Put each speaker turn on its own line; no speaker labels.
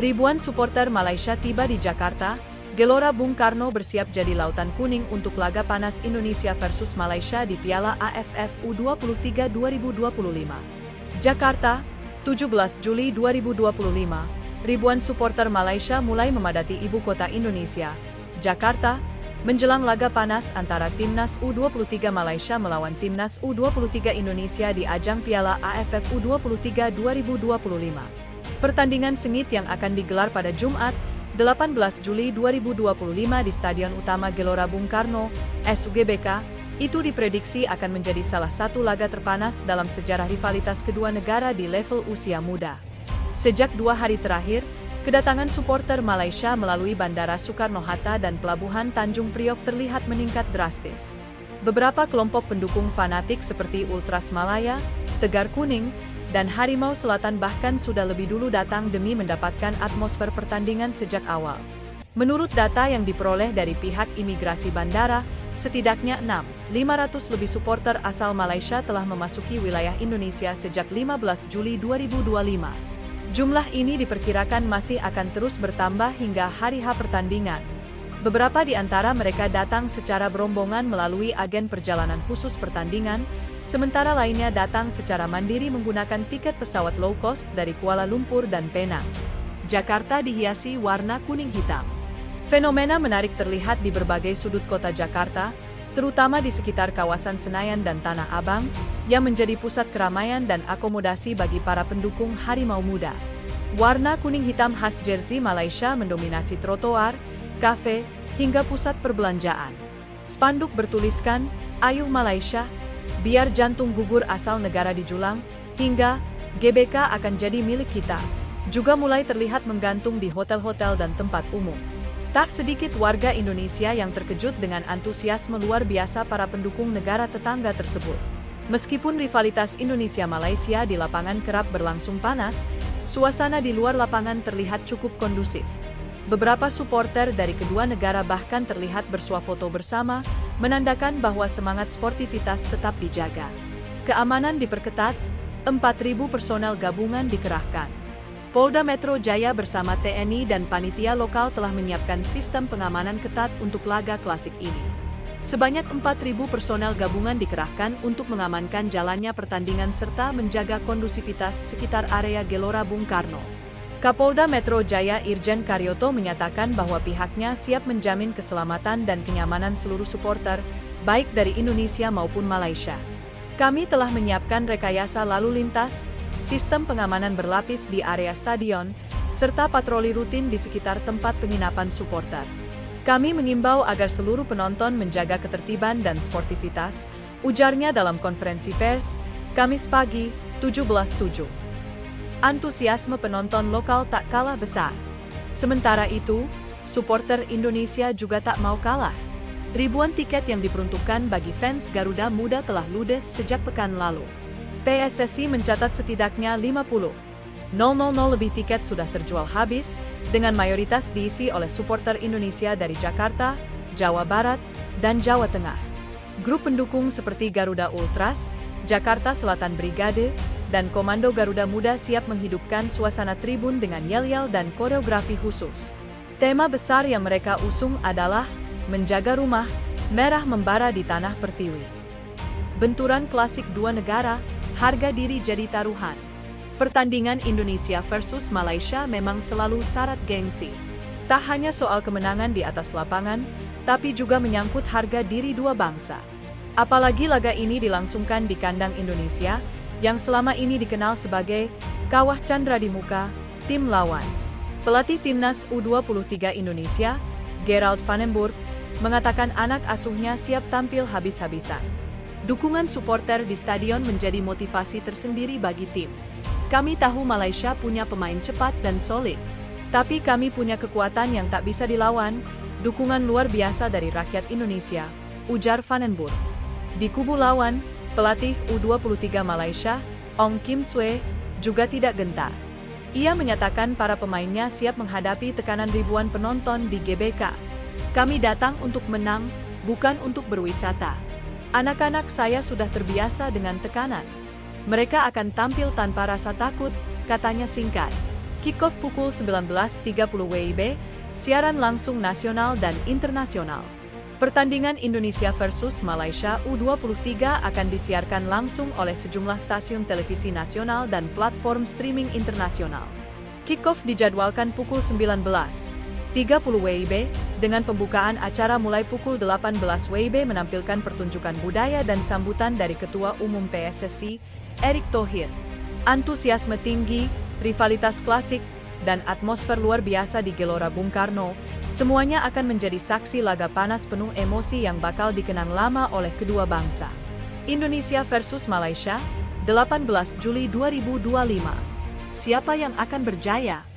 Ribuan supporter Malaysia tiba di Jakarta. Gelora Bung Karno bersiap jadi lautan kuning untuk laga panas Indonesia versus Malaysia di Piala AFF U23 2025. Jakarta, 17 Juli 2025. Ribuan supporter Malaysia mulai memadati ibu kota Indonesia, Jakarta, menjelang laga panas antara Timnas U23 Malaysia melawan Timnas U23 Indonesia di ajang Piala AFF U23 2025. Pertandingan sengit yang akan digelar pada Jumat, 18 Juli 2025 di Stadion Utama Gelora Bung Karno, SUGBK, itu diprediksi akan menjadi salah satu laga terpanas dalam sejarah rivalitas kedua negara di level usia muda. Sejak 2 hari terakhir, kedatangan supporter Malaysia melalui Bandara Soekarno-Hatta dan Pelabuhan Tanjung Priok terlihat meningkat drastis. Beberapa kelompok pendukung fanatik seperti Ultras Malaya, Tegar Kuning, dan Harimau Selatan bahkan sudah lebih dulu datang demi mendapatkan atmosfer pertandingan sejak awal. Menurut data yang diperoleh dari pihak imigrasi bandara, setidaknya 500 lebih supporter asal Malaysia telah memasuki wilayah Indonesia sejak 15 Juli 2025. Jumlah ini diperkirakan masih akan terus bertambah hingga hari H pertandingan. Beberapa di antara mereka datang secara berombongan melalui agen perjalanan khusus pertandingan, sementara lainnya datang secara mandiri menggunakan tiket pesawat low cost dari Kuala Lumpur dan Penang. Jakarta dihiasi warna kuning hitam. Fenomena menarik terlihat di berbagai sudut kota Jakarta, terutama di sekitar kawasan Senayan dan Tanah Abang, yang menjadi pusat keramaian dan akomodasi bagi para pendukung Harimau Muda. Warna kuning hitam khas jersey Malaysia mendominasi trotoar, kafe, hingga pusat perbelanjaan. Spanduk bertuliskan, "Ayuh Malaysia, biar jantung gugur asal negara dijulang," hingga "GBK akan jadi milik kita," juga mulai terlihat menggantung di hotel-hotel dan tempat umum. Tak sedikit warga Indonesia yang terkejut dengan antusiasme luar biasa para pendukung negara tetangga tersebut. Meskipun rivalitas Indonesia-Malaysia di lapangan kerap berlangsung panas, suasana di luar lapangan terlihat cukup kondusif. Beberapa supporter dari kedua negara bahkan terlihat bersuah foto bersama, menandakan bahwa semangat sportivitas tetap dijaga. Keamanan diperketat, 4.000 personel gabungan dikerahkan. Polda Metro Jaya bersama TNI dan panitia lokal telah menyiapkan sistem pengamanan ketat untuk laga klasik ini. Sebanyak 4.000 personel gabungan dikerahkan untuk mengamankan jalannya pertandingan serta menjaga kondusivitas sekitar area Gelora Bung Karno. Kapolda Metro Jaya Irjen Karyoto menyatakan bahwa pihaknya siap menjamin keselamatan dan kenyamanan seluruh supporter, baik dari Indonesia maupun Malaysia. "Kami telah menyiapkan rekayasa lalu lintas, sistem pengamanan berlapis di area stadion, serta patroli rutin di sekitar tempat penginapan supporter. Kami mengimbau agar seluruh penonton menjaga ketertiban dan sportivitas," ujarnya dalam konferensi pers, Kamis pagi, 17/7. Antusiasme penonton lokal tak kalah besar. Sementara itu, supporter Indonesia juga tak mau kalah. Ribuan tiket yang diperuntukkan bagi fans Garuda Muda telah ludes sejak pekan lalu. PSSI mencatat setidaknya 50,000 lebih tiket sudah terjual habis, dengan mayoritas diisi oleh supporter Indonesia dari Jakarta, Jawa Barat, dan Jawa Tengah. Grup pendukung seperti Garuda Ultras, Jakarta Selatan Brigade, dan Komando Garuda Muda siap menghidupkan suasana tribun dengan yel-yel dan koreografi khusus. Tema besar yang mereka usung adalah menjaga rumah merah membara di tanah pertiwi. Benturan klasik dua negara, harga diri jadi taruhan. Pertandingan Indonesia versus Malaysia memang selalu syarat gengsi. Tak hanya soal kemenangan di atas lapangan, tapi juga menyangkut harga diri dua bangsa. Apalagi laga ini dilangsungkan di kandang Indonesia, yang selama ini dikenal sebagai kawah Chandra di muka tim lawan. Pelatih Timnas U23 Indonesia, Gerald Vanenburg, mengatakan anak asuhnya siap tampil habis-habisan. Dukungan supporter di stadion menjadi motivasi tersendiri bagi tim. Kami tahu Malaysia punya pemain cepat dan solid. Tapi kami punya kekuatan yang tak bisa dilawan, dukungan luar biasa dari rakyat Indonesia, ujar Vandenborg. Di kubu lawan, pelatih U23 Malaysia, Ong Kim Swee, juga tidak gentar. Ia menyatakan para pemainnya siap menghadapi tekanan ribuan penonton di GBK. Kami datang untuk menang, bukan untuk berwisata. Anak-anak saya sudah terbiasa dengan tekanan. Mereka akan tampil tanpa rasa takut, katanya singkat. Kick-off pukul 19.30 WIB, siaran langsung nasional dan internasional. Pertandingan Indonesia versus Malaysia U23 akan disiarkan langsung oleh sejumlah stasiun televisi nasional dan platform streaming internasional. Kick-off dijadwalkan pukul 19.30 WIB, dengan pembukaan acara mulai pukul 18 WIB menampilkan pertunjukan budaya dan sambutan dari Ketua Umum PSSI, Erick Thohir. Antusiasme tinggi, rivalitas klasik, dan atmosfer luar biasa di Gelora Bung Karno, semuanya akan menjadi saksi laga panas penuh emosi yang bakal dikenang lama oleh kedua bangsa. Indonesia versus Malaysia, 18 Juli 2025. Siapa yang akan berjaya?